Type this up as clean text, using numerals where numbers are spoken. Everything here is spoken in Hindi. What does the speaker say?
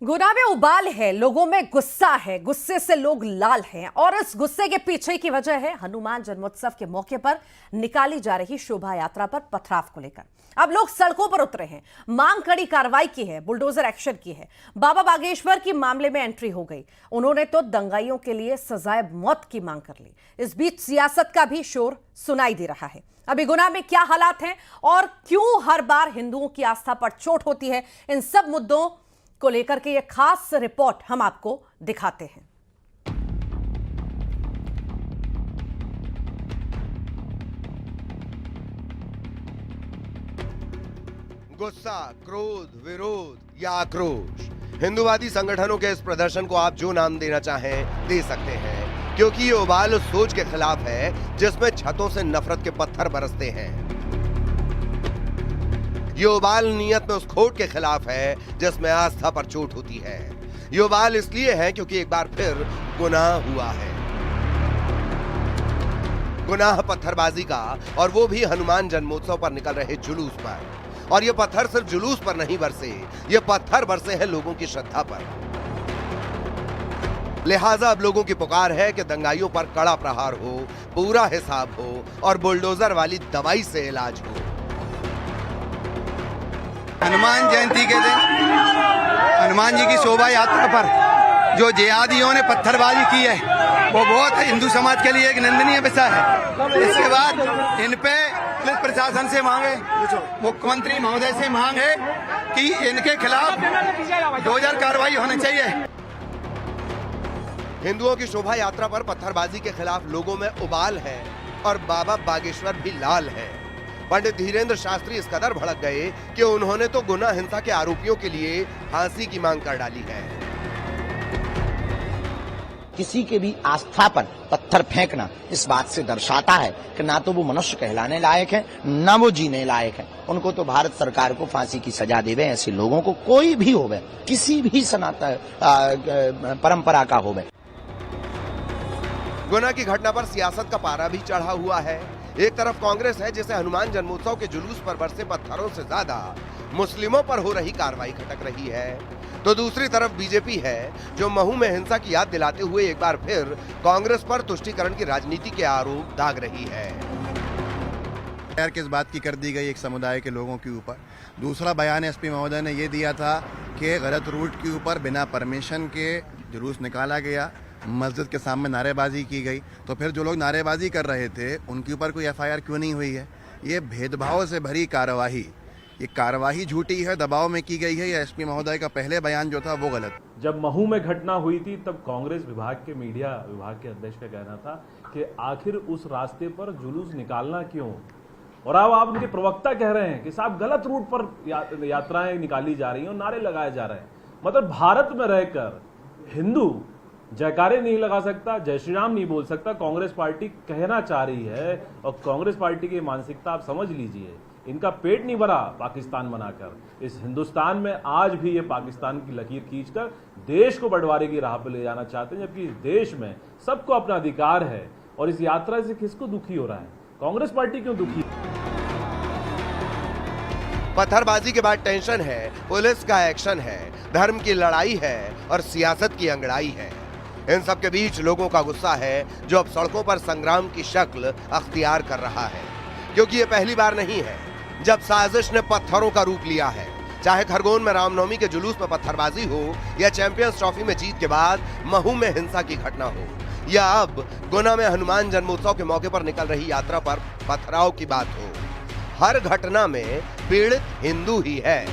गुना में उबाल है, लोगों में गुस्सा है, गुस्से से लोग लाल हैं और इस गुस्से के पीछे की वजह है हनुमान जन्मोत्सव के मौके पर निकाली जा रही शोभा यात्रा पर पथराव को लेकर। अब लोग सड़कों पर उतरे हैं, मांग कड़ी कार्रवाई की है, बुलडोजर एक्शन की है। बाबा बागेश्वर की मामले में एंट्री हो गई, उन्होंने तो दंगाइयों के लिए सजाए मौत की मांग कर ली। इस बीच सियासत का भी शोर सुनाई दे रहा है। अभी गुना में क्या हालात हैं और क्यों हर बार हिंदुओं की आस्था पर चोट होती है, इन सब मुद्दों को लेकर के यह खास रिपोर्ट हम आपको दिखाते हैं। गुस्सा, क्रोध, विरोध या आक्रोश, हिंदूवादी संगठनों के इस प्रदर्शन को आप जो नाम देना चाहें दे सकते हैं, क्योंकि ये उबाल उस सोच के खिलाफ है जिसमें छतों से नफरत के पत्थर बरसते हैं। ये उबाल नियत में उस खोट के खिलाफ है जिसमें आस्था पर चोट होती है। ये उबाल इसलिए है क्योंकि एक बार फिर गुनाह हुआ है, गुनाह पत्थरबाजी का, और वो भी हनुमान जन्मोत्सव पर निकल रहे जुलूस पर। और ये पत्थर सिर्फ जुलूस पर नहीं बरसे, ये पत्थर बरसे हैं लोगों की श्रद्धा पर। लिहाजा अब लोगों की पुकार है कि दंगाइयों पर कड़ा प्रहार हो, पूरा हिसाब हो और बुलडोजर वाली दवाई से इलाज हो। हनुमान जयंती के दिन हनुमान जी की शोभा यात्रा पर जो जिहादियों ने पत्थरबाजी की है वो बहुत हिंदू समाज के लिए एक निंदनीय विषय है। इसके बाद इन पे पुलिस प्रशासन से मांगे, मुख्यमंत्री महोदय से मांगे कि इनके खिलाफ 2000 कार्रवाई होनी चाहिए। हिंदुओं की शोभा यात्रा पर पत्थरबाजी के खिलाफ लोगों में उबाल है और बाबा बागेश्वर भी लाल है। पंडित धीरेन्द्र शास्त्री इस कदर भड़क गए कि उन्होंने तो गुना हिंसा के आरोपियों के लिए फांसी की मांग कर डाली है। किसी के भी आस्था पर पत्थर फेंकना इस बात से दर्शाता है कि ना तो वो मनुष्य कहलाने लायक है, ना वो जीने लायक है। उनको तो भारत सरकार को फांसी की सजा देवे। ऐसे लोगों को कोई भी होवे, किसी भी सनातन परंपरा का होवे। गुना की घटना पर सियासत का पारा भी चढ़ा हुआ है। एक तरफ कांग्रेस है जिसे हनुमान जन्मोत्सव के जुलूस पर बरसे पत्थरों से ज्यादा मुस्लिमों पर हो रही कार्रवाई खटक रही है, तो दूसरी तरफ बीजेपी है जो महू में हिंसा की याद दिलाते हुए एक बार फिर कांग्रेस पर तुष्टीकरण की राजनीति के आरोप दाग रही है। यार किस बात की कर दी गई एक समुदाय के लोगों के ऊपर। दूसरा बयान एसपी महोदय ने यह दिया था कि गलत रूट के ऊपर बिना परमिशन के जुलूस निकाला गया, मस्जिद के सामने नारेबाजी की गई। तो फिर जो लोग नारेबाजी कर रहे थे उनके ऊपर कोई एफआईआर क्यों नहीं हुई है? ये भेदभाव से भरी कार्यवाही, ये कार्यवाही झूठी है, दबाव में की गई है। ये एसपी महोदय का पहले बयान जो था वो गलत। जब महू में घटना हुई थी तब कांग्रेस विभाग के मीडिया विभाग के अध्यक्ष का कहना था कि आखिर उस रास्ते पर जुलूस निकालना क्यों, और अब आप उनके प्रवक्ता कह रहे हैं कि साहब गलत रूट पर यात्राएं निकाली जा रही हैं और नारे लगाए जा रहे हैं। मतलब भारत में रहकर हिंदू जयकारे नहीं लगा सकता, जय श्री राम नहीं बोल सकता। कांग्रेस पार्टी कहना चाह रही है, और कांग्रेस पार्टी की मानसिकता आप समझ लीजिए, इनका पेट नहीं भरा पाकिस्तान बनाकर। इस हिंदुस्तान में आज भी ये पाकिस्तान की लकीर खींचकर देश को बंटवारे की राह पर ले जाना चाहते हैं, जबकि इस देश में सबको अपना अधिकार है। और इस यात्रा से किसको दुखी हो रहा है? कांग्रेस पार्टी क्यों दुखी? पत्थरबाजी के बाद टेंशन है, पुलिस का एक्शन है, धर्म की लड़ाई है और सियासत की अंगड़ाई है। इन सब के बीच लोगों का गुस्सा है जो अब सड़कों पर संग्राम की शक्ल अख्तियार कर रहा है, क्योंकि ये पहली बार नहीं है जब साजिश ने पत्थरों का रूप लिया है। चाहे खरगोन में रामनवमी के जुलूस में पत्थरबाजी हो, या चैंपियंस ट्रॉफी में जीत के बाद महू में हिंसा की घटना हो, या अब गुना में हनुमान जन्मोत्सव के मौके पर निकल रही यात्रा पर पथराव की बात हो, हर घटना में पीड़ित हिंदू ही है।